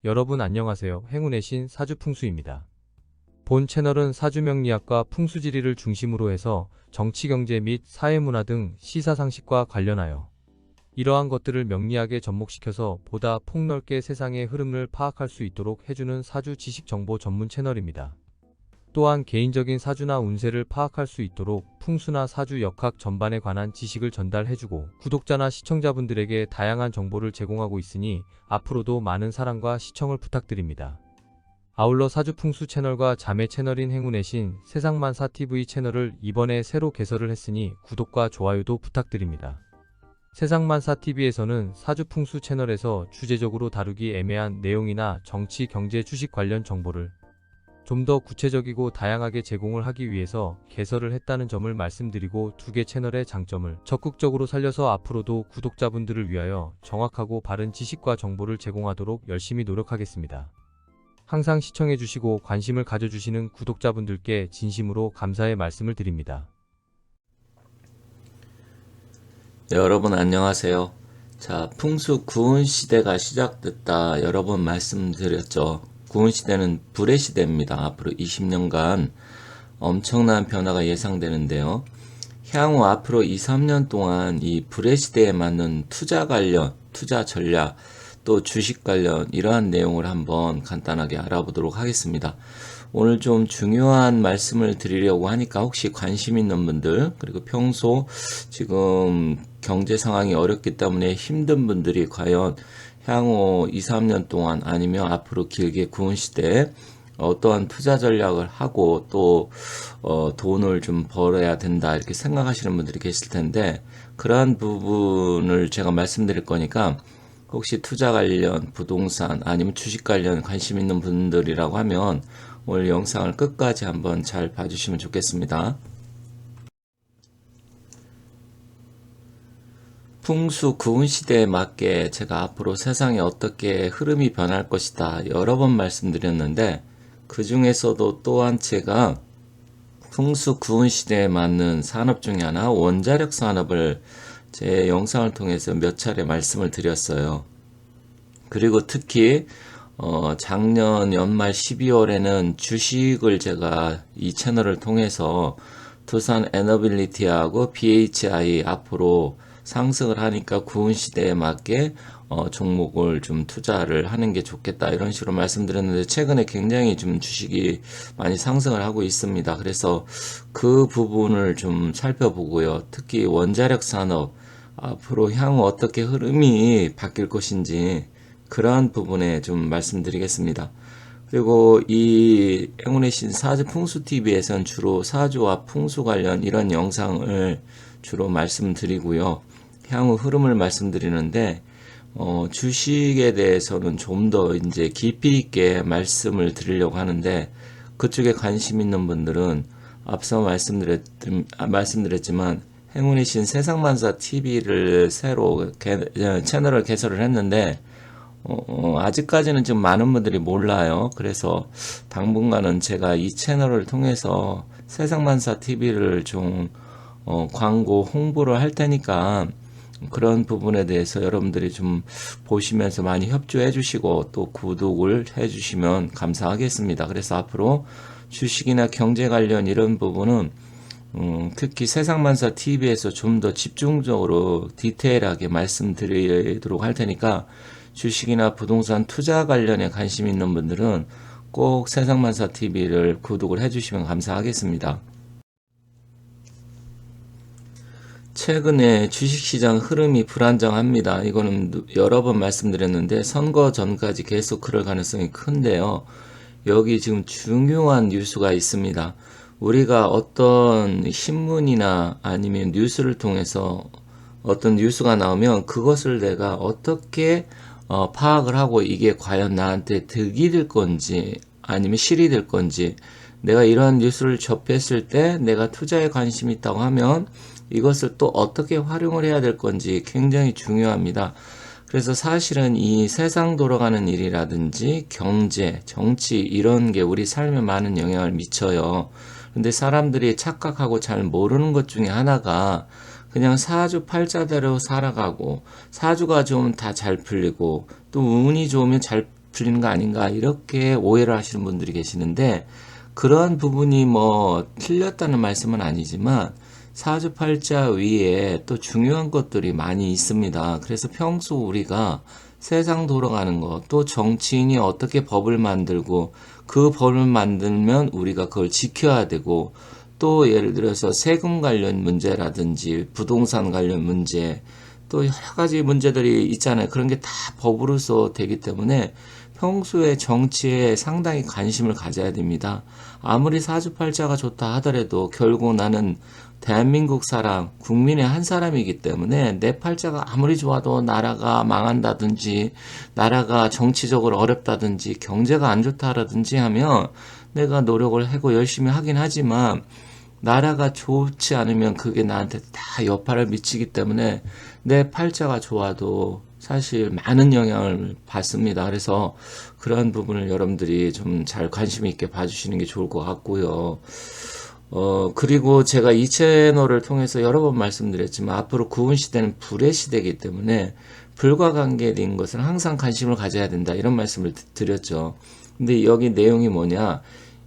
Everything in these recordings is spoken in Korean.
여러분 안녕하세요. 행운의 신 사주풍수입니다. 본 채널은 사주명리학과 풍수지리를 중심으로 해서 정치, 경제 및 사회문화 등 시사상식과 관련하여 이러한 것들을 명리학에 접목시켜서 보다 폭넓게 세상의 흐름을 파악할 수 있도록 해주는 사주 지식 정보 전문 채널입니다. 또한 개인적인 사주나 운세를 파악할 수 있도록 풍수나 사주 역학 전반에 관한 지식을 전달해주고 구독자나 시청자분들에게 다양한 정보를 제공하고 있으니 앞으로도 많은 사랑과 시청을 부탁드립니다. 아울러 사주풍수 채널과 자매 채널인 행운의 신 세상만사TV 채널을 이번에 새로 개설을 했으니 구독과 좋아요도 부탁드립니다. 세상만사TV에서는 사주풍수 채널에서 주제적으로 다루기 애매한 내용이나 정치, 경제, 주식 관련 정보를 좀 더 구체적이고 다양하게 제공을 하기 위해서 개설을 했다는 점을 말씀드리고 두 개 채널의 장점을 적극적으로 살려서 앞으로도 구독자분들을 위하여 정확하고 바른 지식과 정보를 제공하도록 열심히 노력하겠습니다. 항상 시청해주시고 관심을 가져주시는 구독자분들께 진심으로 감사의 말씀을 드립니다. 여러분 안녕하세요. 자, 풍수 구운 시대가 시작됐다 여러 번 말씀드렸죠. 구운 시대는 불의 시대입니다. 앞으로 20년간 엄청난 변화가 예상되는데요. 향후 앞으로 2, 3년 동안 이 불의 시대에 맞는 투자 관련, 투자 전략, 또 주식 관련 이러한 내용을 한번 간단하게 알아보도록 하겠습니다. 오늘 좀 중요한 말씀을 드리려고 하니까 혹시 관심 있는 분들, 그리고 평소 지금 경제 상황이 어렵기 때문에 힘든 분들이 과연 향후 2, 3년 동안 아니면 앞으로 길게 구은 시대에 어떠한 투자 전략을 하고 또 돈을 좀 벌어야 된다 이렇게 생각하시는 분들이 계실 텐데, 그러한 부분을 제가 말씀드릴 거니까 혹시 투자 관련, 부동산 아니면 주식 관련 관심 있는 분들이라고 하면 오늘 영상을 끝까지 한번 잘 봐주시면 좋겠습니다. 풍수 구운 시대에 맞게 제가 앞으로 세상에 어떻게 흐름이 변할 것이다 여러 번 말씀드렸는데, 그 중에서도 또한 제가 풍수 구운 시대에 맞는 산업 중에 하나 원자력 산업을 제 영상을 통해서 몇 차례 말씀을 드렸어요. 그리고 특히 작년 연말 12월에는 주식을 제가 이 채널을 통해서 두산 에너빌리티하고 BHI 앞으로 상승을 하니까 구은 시대에 맞게 종목을 좀 투자를 하는 게 좋겠다 이런 식으로 말씀드렸는데, 최근에 굉장히 좀 주식이 많이 상승을 하고 있습니다. 그래서 그 부분을 좀 살펴보고요. 특히 원자력 산업 앞으로 향후 어떻게 흐름이 바뀔 것인지 그러한 부분에 좀 말씀드리겠습니다. 그리고 이 행운의 신 사주풍수TV에서는 주로 사주와 풍수 관련 이런 영상을 주로 말씀드리고요. 향후 흐름을 말씀드리는데, 주식에 대해서는 좀 더 이제 깊이 있게 말씀을 드리려고 하는데, 그쪽에 관심 있는 분들은 앞서 말씀드렸지만 행운의 신 세상만사TV를 새로 채널을 개설을 했는데, 아직까지는 좀 많은 분들이 몰라요. 그래서 당분간은 제가 이 채널을 통해서 세상만사TV를 좀 광고 홍보를 할 테니까 그런 부분에 대해서 여러분들이 좀 보시면서 많이 협조해 주시고 또 구독을 해 주시면 감사하겠습니다. 그래서 앞으로 주식이나 경제 관련 이런 부분은 특히 세상만사TV에서 좀 더 집중적으로 디테일하게 말씀드리도록 할 테니까 주식이나 부동산 투자 관련에 관심 있는 분들은 꼭 세상만사TV를 구독을 해주시면 감사하겠습니다. 최근에 주식시장 흐름이 불안정합니다. 이거는 여러 번 말씀드렸는데 선거 전까지 계속 그럴 가능성이 큰데요. 여기 지금 중요한 뉴스가 있습니다. 우리가 어떤 신문이나 아니면 뉴스를 통해서 어떤 뉴스가 나오면 그것을 내가 어떻게 파악을 하고 이게 과연 나한테 득이 될 건지 아니면 실이 될 건지, 내가 이런 뉴스를 접했을 때 내가 투자에 관심이 있다고 하면 이것을 또 어떻게 활용을 해야 될 건지 굉장히 중요합니다. 그래서 사실은 이 세상 돌아가는 일이라든지 경제, 정치 이런 게 우리 삶에 많은 영향을 미쳐요. 근데 사람들이 착각하고 잘 모르는 것 중에 하나가 그냥 사주 팔자대로 살아가고, 사주가 좋으면 다 잘 풀리고 또 운이 좋으면 잘 풀리는 거 아닌가 이렇게 오해를 하시는 분들이 계시는데 그러한 부분이 뭐 틀렸다는 말씀은 아니지만 사주팔자 위에 또 중요한 것들이 많이 있습니다. 그래서 평소 우리가 세상 돌아가는 것, 또 정치인이 어떻게 법을 만들고 그 법을 만들면 우리가 그걸 지켜야 되고 또 예를 들어서 세금 관련 문제라든지 부동산 관련 문제 또 여러 가지 문제들이 있잖아요. 그런 게 다 법으로서 되기 때문에 평소에 정치에 상당히 관심을 가져야 됩니다. 아무리 사주팔자가 좋다 하더라도 결국 나는 대한민국 사람, 국민의 한 사람이기 때문에 내 팔자가 아무리 좋아도 나라가 망한다든지 나라가 정치적으로 어렵다든지 경제가 안 좋다라든지 하면 내가 노력을 하고 열심히 하긴 하지만 나라가 좋지 않으면 그게 나한테 다 여파를 미치기 때문에 내 팔자가 좋아도 사실 많은 영향을 받습니다. 그래서 그런 부분을 여러분들이 좀 잘 관심 있게 봐주시는 게 좋을 것 같고요. 그리고 제가 이 채널을 통해서 여러 번 말씀드렸지만 앞으로 구운 시대는 불의 시대이기 때문에 불과 관계된 것은 항상 관심을 가져야 된다. 이런 말씀을 드렸죠. 근데 여기 내용이 뭐냐?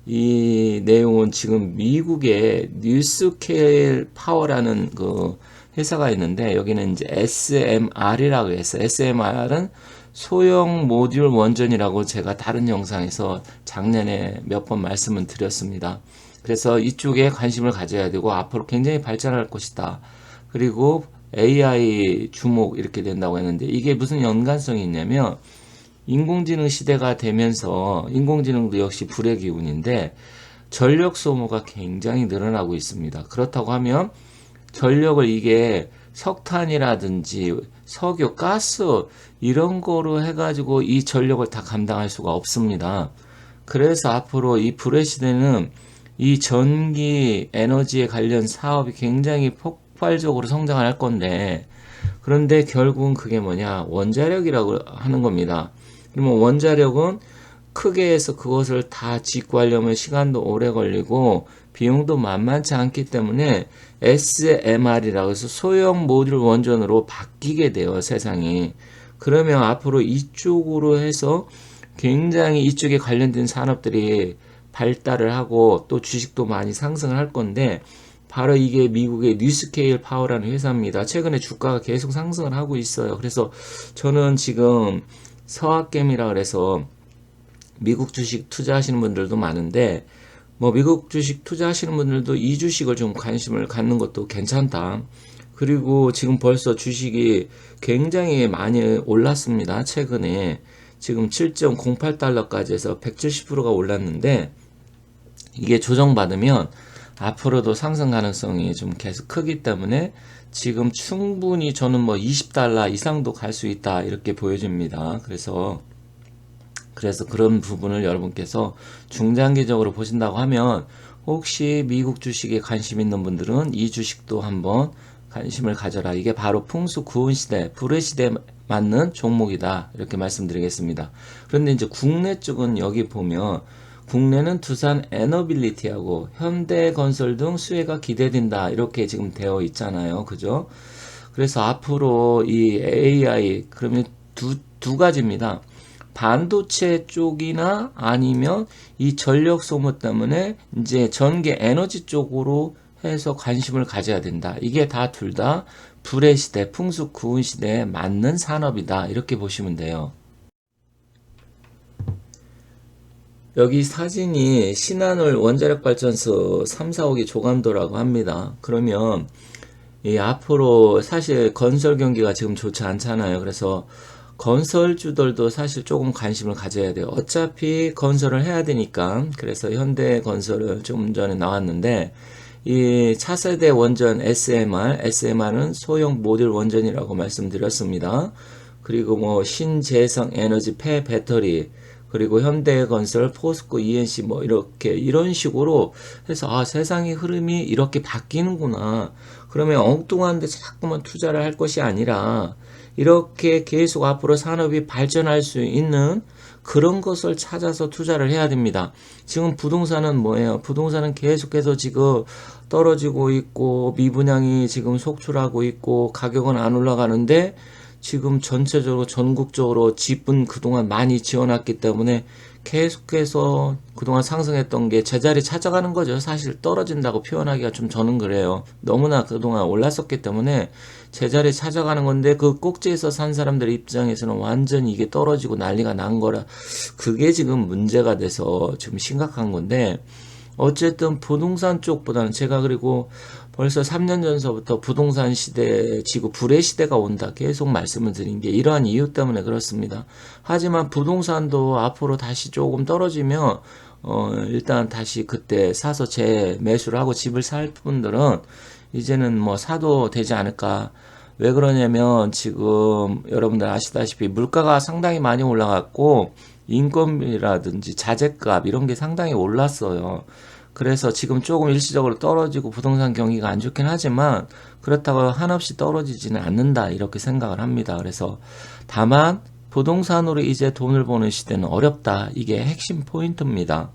이 내용은 지금 미국의 뉴스케일 파워라는 그 회사가 있는데 여기는 이제 SMR이라고 해서 SMR은 소형 모듈 원전이라고 제가 다른 영상에서 작년에 몇 번 말씀을 드렸습니다. 그래서 이쪽에 관심을 가져야 되고 앞으로 굉장히 발전할 것이다. 그리고 AI 주목 이렇게 된다고 했는데 이게 무슨 연관성이 있냐면 인공지능 시대가 되면서 인공지능도 역시 불의 기운인데 전력 소모가 굉장히 늘어나고 있습니다. 그렇다고 하면 전력을 이게 석탄이라든지 석유, 가스 이런 거로 해가지고 이 전력을 다 감당할 수가 없습니다. 그래서 앞으로 이 불의 시대는 이 전기 에너지에 관련 사업이 굉장히 폭발적으로 성장할 건데 그런데 결국은 그게 뭐냐 원자력이라고 하는 겁니다. 그러면 원자력은 크게 해서 그것을 다 짓고 하려면 시간도 오래 걸리고 비용도 만만치 않기 때문에 SMR이라고 해서 소형 모듈 원전으로 바뀌게 돼요, 세상이. 그러면 앞으로 이쪽으로 해서 굉장히 이쪽에 관련된 산업들이 발달을 하고 또 주식도 많이 상승을 할 건데 바로 이게 미국의 뉴스케일 파워라는 회사입니다. 최근에 주가가 계속 상승을 하고 있어요. 그래서 저는 지금 서학겜이라 그래서 미국 주식 투자하시는 분들도 많은데 뭐 미국 주식 투자하시는 분들도 이 주식을 좀 관심을 갖는 것도 괜찮다. 그리고 지금 벌써 주식이 굉장히 많이 올랐습니다. 최근에 지금 7.08달러까지 해서 170%가 올랐는데 이게 조정받으면 앞으로도 상승 가능성이 좀 계속 크기 때문에 지금 충분히 저는 뭐 20달러 이상도 갈 수 있다 이렇게 보여집니다. 그래서 그런 부분을 여러분께서 중장기적으로 보신다고 하면 혹시 미국 주식에 관심 있는 분들은 이 주식도 한번 관심을 가져라. 이게 바로 풍수 구은 시대, 불의 시대에 맞는 종목이다. 이렇게 말씀드리겠습니다. 그런데 이제 국내 쪽은 여기 보면 국내는 두산 에너빌리티하고 현대건설 등 수혜가 기대된다. 이렇게 지금 되어 있잖아요. 그죠? 그래서 앞으로 이 AI 그러면 두 가지입니다. 반도체 쪽이나 아니면 이 전력 소모 때문에 이제 전기 에너지 쪽으로 해서 관심을 가져야 된다. 이게 다 둘 다 불의 시대, 풍수 구은 시대에 맞는 산업이다. 이렇게 보시면 돼요. 여기 사진이 신한울 원자력발전소 3, 4호기 조감도라고 합니다. 그러면 이 앞으로 사실 건설 경기가 지금 좋지 않잖아요. 그래서 건설주들도 사실 조금 관심을 가져야 돼요. 어차피 건설을 해야 되니까. 그래서 현대건설을 좀 전에 나왔는데 이 차세대 원전 SMR은 소형 모듈 원전이라고 말씀드렸습니다. 그리고 뭐 신재생 에너지 폐배터리 그리고 현대건설, 포스코, ENC 뭐 이렇게 이런 식으로 해서 아 세상의 흐름이 이렇게 바뀌는구나. 그러면 엉뚱한 데 자꾸만 투자를 할 것이 아니라 이렇게 계속 앞으로 산업이 발전할 수 있는 그런 것을 찾아서 투자를 해야 됩니다. 지금 부동산은 뭐예요? 부동산은 계속해서 지금 떨어지고 있고 미분양이 지금 속출하고 있고 가격은 안 올라가는데 지금 전체적으로 전국적으로 집은 그동안 많이 지어놨기 때문에 계속해서 그동안 상승했던 게 제자리 찾아가는 거죠. 사실 떨어진다고 표현하기가 좀 저는 그래요. 너무나 그동안 올랐었기 때문에 제자리 찾아가는 건데 그 꼭지에서 산 사람들 입장에서는 완전히 이게 떨어지고 난리가 난 거라 그게 지금 문제가 돼서 지금 심각한 건데 어쨌든 부동산 쪽보다는 제가 그리고 벌써 3년 전서부터 부동산 시대 지구 불의 시대가 온다 계속 말씀을 드린 게 이러한 이유 때문에 그렇습니다. 하지만 부동산도 앞으로 다시 조금 떨어지면 일단 다시 그때 사서 재매수를 하고 집을 살 분들은 이제는 뭐 사도 되지 않을까. 왜 그러냐면 지금 여러분들 아시다시피 물가가 상당히 많이 올라갔고 인건비라든지 자재값 이런 게 상당히 올랐어요. 그래서 지금 조금 일시적으로 떨어지고 부동산 경기가 안 좋긴 하지만 그렇다고 한없이 떨어지지는 않는다 이렇게 생각을 합니다. 그래서 다만 부동산으로 이제 돈을 버는 시대는 어렵다. 이게 핵심 포인트입니다.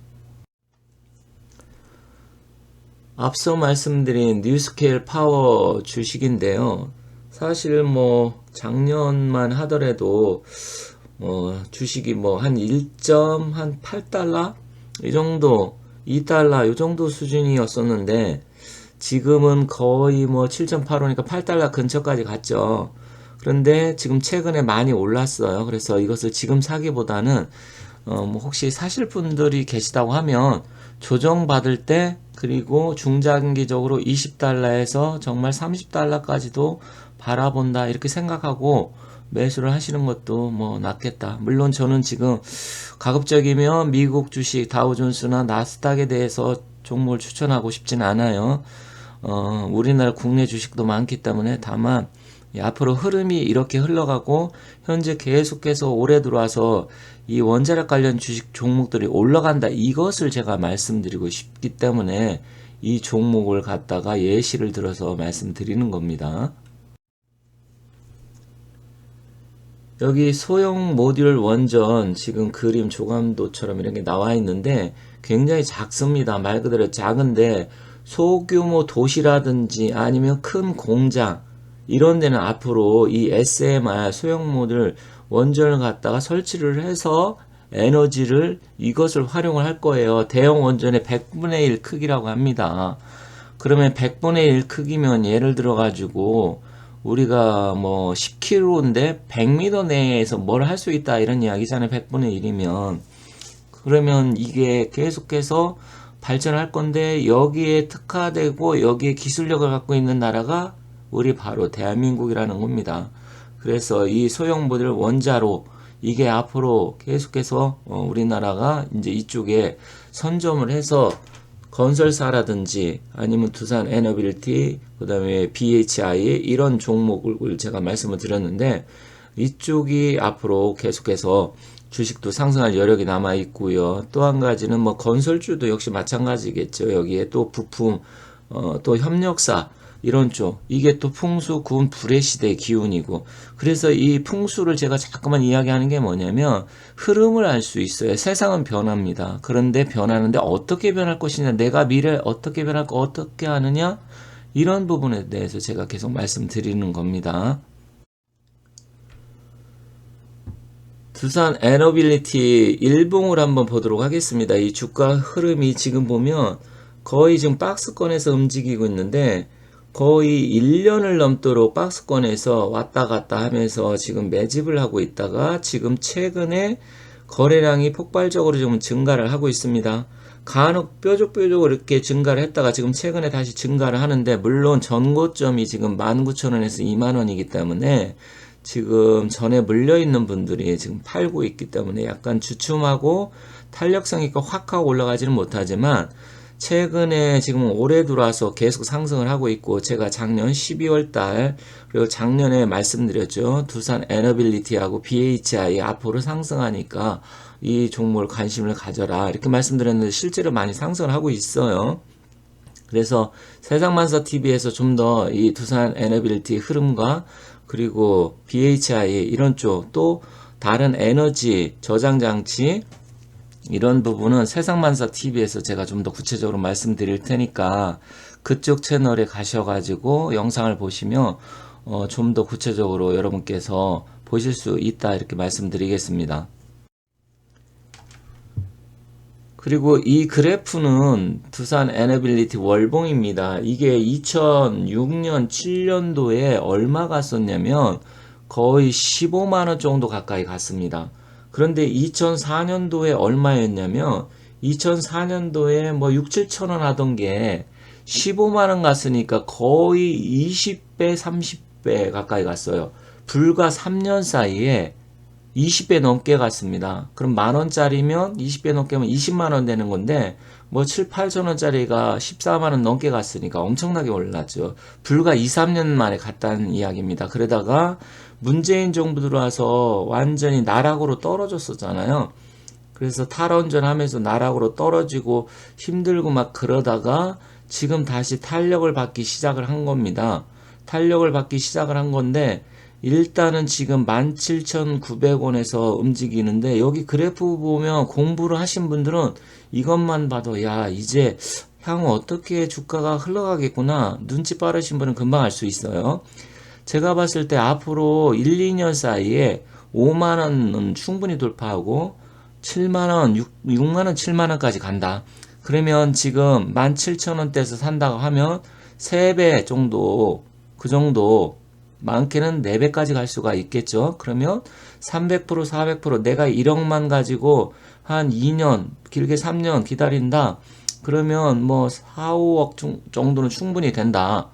앞서 말씀드린 뉴스케일 파워 주식인데요. 사실 뭐 작년만 하더라도 주식이 뭐 한 1.8달러 이 정도 2달러 이 정도 수준이었었는데 지금은 거의 뭐 7.85니까 8달러 근처까지 갔죠. 그런데 지금 최근에 많이 올랐어요. 그래서 이것을 지금 사기보다는 뭐 혹시 사실 분들이 계시다고 하면 조정받을 때 그리고 중장기적으로 20달러에서 정말 30달러까지도 바라본다 이렇게 생각하고 매수를 하시는 것도 뭐 낫겠다. 물론 저는 지금 가급적이면 미국 주식 다우존스나 나스닥에 대해서 종목을 추천하고 싶진 않아요. 우리나라 국내 주식도 많기 때문에 다만 앞으로 흐름이 이렇게 흘러가고 현재 계속해서 올해 들어와서 이 원자력 관련 주식 종목들이 올라간다 이것을 제가 말씀드리고 싶기 때문에 이 종목을 갖다가 예시를 들어서 말씀드리는 겁니다. 여기 소형 모듈 원전 지금 그림 조감도처럼 이런 게 나와 있는데 굉장히 작습니다. 말 그대로 작은데 소규모 도시라든지 아니면 큰 공장 이런 데는 앞으로 이 SMR 소형 모듈 원전을 갖다가 설치를 해서 에너지를 이것을 활용을 할 거예요. 대형 원전의 100분의 1 크기라고 합니다. 그러면 100분의 1 크기면 예를 들어 가지고 우리가 뭐 10km인데 100m 내에서 뭘 할 수 있다 이런 이야기잖아요. 100분의 1이면. 그러면 이게 계속해서 발전할 건데 여기에 특화되고 여기에 기술력을 갖고 있는 나라가 우리 바로 대한민국이라는 겁니다. 그래서 이 소형 모듈 원자로 이게 앞으로 계속해서 우리나라가 이제 이쪽에 선점을 해서 건설사라든지 아니면 두산 에너빌리티 그 다음에 BHI 이런 종목을 제가 말씀을 드렸는데 이쪽이 앞으로 계속해서 주식도 상승할 여력이 남아 있고요. 또 한 가지는 뭐 건설주도 역시 마찬가지겠죠. 여기에 또 부품 또 협력사 이런 쪽 이게 또 풍수 구운 불의 시대의 기운이고 그래서 이 풍수를 제가 자꾸만 이야기하는 게 뭐냐면 흐름을 알 수 있어요. 세상은 변합니다. 그런데 변하는데 어떻게 변할 것이냐 내가 미래에 어떻게 변할까 어떻게 하느냐 이런 부분에 대해서 제가 계속 말씀드리는 겁니다. 두산 에너빌리티 일봉을 한번 보도록 하겠습니다. 이 주가 흐름이 지금 보면 거의 지금 박스권에서 움직이고 있는데 거의 1년을 넘도록 박스권에서 왔다 갔다 하면서 지금 매집을 하고 있다가 지금 최근에 거래량이 폭발적으로 좀 증가를 하고 있습니다. 간혹 뾰족뾰족으로 이렇게 증가를 했다가 지금 최근에 다시 증가를 하는데 물론 전고점이 지금 19,000원에서 20,000원이기 때문에 지금 전에 물려있는 분들이 지금 팔고 있기 때문에 약간 주춤하고 탄력성 있고 확 하고 올라가지는 못하지만 최근에 지금 올해 들어와서 계속 상승을 하고 있고 제가 작년 12월 달 그리고 작년에 말씀드렸죠. 두산 에너빌리티하고 BHI 앞으로 상승하니까 이 종목을 관심을 가져라 이렇게 말씀드렸는데 실제로 많이 상승을 하고 있어요. 그래서 세상만사 TV에서 좀 더 이 두산 에너빌리티 흐름과 그리고 BHI 이런 쪽 또 다른 에너지 저장 장치 이런 부분은 세상만사 TV에서 제가 좀 더 구체적으로 말씀드릴 테니까 그쪽 채널에 가셔가지고 영상을 보시면 좀 더 구체적으로 여러분께서 보실 수 있다 이렇게 말씀드리겠습니다. 그리고 이 그래프는 두산 에너빌리티 월봉입니다. 이게 2006년, 7년도에 얼마 갔었냐면 거의 15만원 정도 가까이 갔습니다. 그런데 2004년도에 얼마였냐면 2004년도에 뭐 6, 7천원 하던 게 15만원 갔으니까 거의 20배, 30배 가까이 갔어요. 불과 3년 사이에 20배 넘게 갔습니다. 그럼 만원짜리면 20배 넘게 하면 20만원 되는 건데 뭐 7, 8천원짜리가 14만원 넘게 갔으니까 엄청나게 올랐죠. 불과 2, 3년 만에 갔다는 이야기입니다. 그러다가 문재인 정부 들어와서 완전히 나락으로 떨어졌었잖아요. 그래서 탈원전 하면서 나락으로 떨어지고 힘들고 막 그러다가 지금 다시 탄력을 받기 시작을 한 겁니다. 탄력을 받기 시작을 한 건데 일단은 지금 17,900원에서 움직이는데 여기 그래프 보면 공부를 하신 분들은 이것만 봐도 야 이제 향후 어떻게 주가가 흘러가겠구나 눈치 빠르신 분은 금방 알 수 있어요. 제가 봤을 때 앞으로 1, 2년 사이에 5만원은 충분히 돌파하고 7만원, 6만원, 7만원까지 간다. 그러면 지금 17,000원대에서 산다고 하면 3배 정도 그 정도 많게는 4배까지 갈 수가 있겠죠. 그러면 300%, 400% 내가 1억만 가지고 한 2년, 길게 3년 기다린다. 그러면 뭐 4, 5억 정도는 충분히 된다.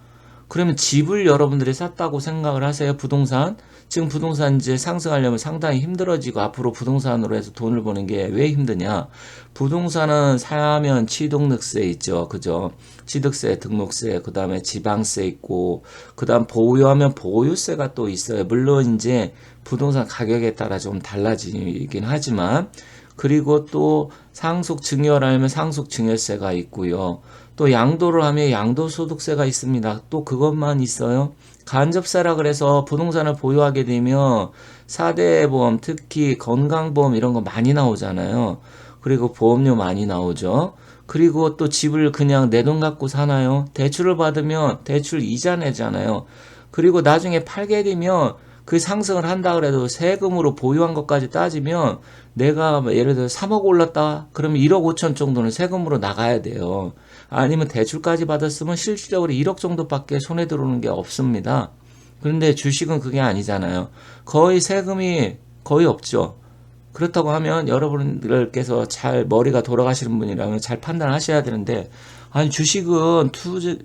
그러면 집을 여러분들이 샀다고 생각을 하세요. 부동산. 지금 부동산 이제 상승하려면 상당히 힘들어지고 앞으로 부동산으로 해서 돈을 버는 게 왜 힘드냐. 부동산은 사면 취등록세 있죠. 그죠? 취득세, 등록세, 그 다음에 지방세 있고, 그 다음 보유하면 보유세가 또 있어요. 물론 이제 부동산 가격에 따라 좀 달라지긴 하지만, 그리고 또 상속 증여를 하면 상속 증여세가 있고요. 또 양도를 하면 양도소득세가 있습니다. 또 그것만 있어요. 간접세라 그래서 부동산을 보유하게 되면 4대 보험, 특히 건강보험 이런 거 많이 나오잖아요. 그리고 보험료 많이 나오죠. 그리고 또 집을 그냥 내 돈 갖고 사나요? 대출을 받으면 대출 이자 내잖아요. 그리고 나중에 팔게 되면 그 상승을 한다 그래도 세금으로 보유한 것까지 따지면 내가 예를 들어 3억 올랐다 그러면 1억 5천 정도는 세금으로 나가야 돼요. 아니면 대출까지 받았으면 실질적으로 1억 정도밖에 손에 들어오는 게 없습니다. 그런데 주식은 그게 아니잖아요. 거의 세금이 거의 없죠. 그렇다고 하면 여러분들께서 잘 머리가 돌아가시는 분이라면 잘 판단하셔야 되는데 아니 주식은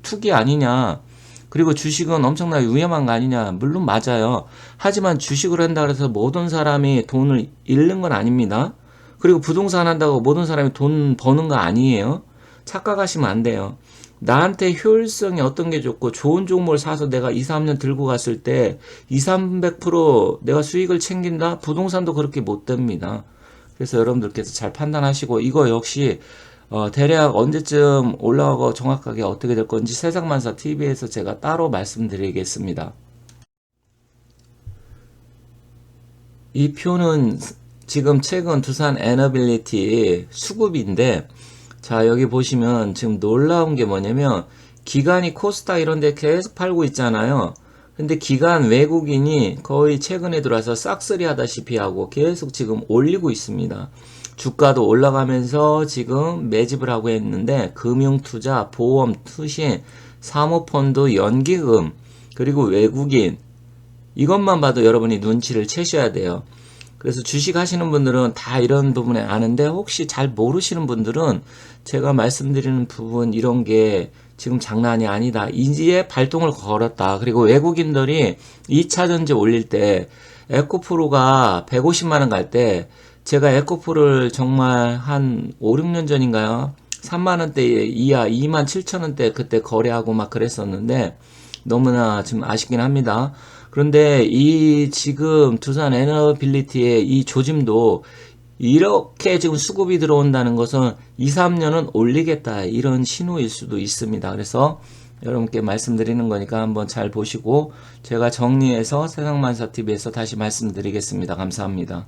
투기 아니냐. 그리고 주식은 엄청나게 위험한 거 아니냐. 물론 맞아요. 하지만 주식을 한다 그래서 모든 사람이 돈을 잃는 건 아닙니다. 그리고 부동산 한다고 모든 사람이 돈 버는 거 아니에요. 착각하시면 안 돼요. 나한테 효율성이 어떤 게 좋고 좋은 종목을 사서 내가 2, 3년 들고 갔을 때 2, 300% 내가 수익을 챙긴다? 부동산도 그렇게 못 됩니다. 그래서 여러분들께서 잘 판단하시고 이거 역시 대략 언제쯤 올라가고 정확하게 어떻게 될 건지 세상만사 TV에서 제가 따로 말씀드리겠습니다. 이 표는 지금 최근 두산 에너빌리티 수급인데 자 여기 보시면 지금 놀라운 게 뭐냐면 기관이 코스닥 이런 데 계속 팔고 있잖아요. 근데 기관 외국인이 거의 최근에 들어와서 싹쓸이 하다시피 하고 계속 지금 올리고 있습니다. 주가도 올라가면서 지금 매집을 하고 있는데 금융투자, 보험, 투신, 사모펀드, 연기금 그리고 외국인 이것만 봐도 여러분이 눈치를 채셔야 돼요. 그래서 주식 하시는 분들은 다 이런 부분에 아는데 혹시 잘 모르시는 분들은 제가 말씀드리는 부분 이런 게 지금 장난이 아니다. 이제 발동을 걸었다. 그리고 외국인들이 2차전지 올릴 때 에코프로가 150만원 갈 때 제가 에코프로를 정말 한 5, 6년 전인가요? 3만원대 이하 27,000원대 그때 거래하고 막 그랬었는데 너무나 지금 아쉽긴 합니다. 그런데 이 지금 두산 에너빌리티의 이 조짐도 이렇게 지금 수급이 들어온다는 것은 2, 3년은 올리겠다 이런 신호일 수도 있습니다. 그래서 여러분께 말씀드리는 거니까 한번 잘 보시고 제가 정리해서 세상만사TV에서 다시 말씀드리겠습니다. 감사합니다.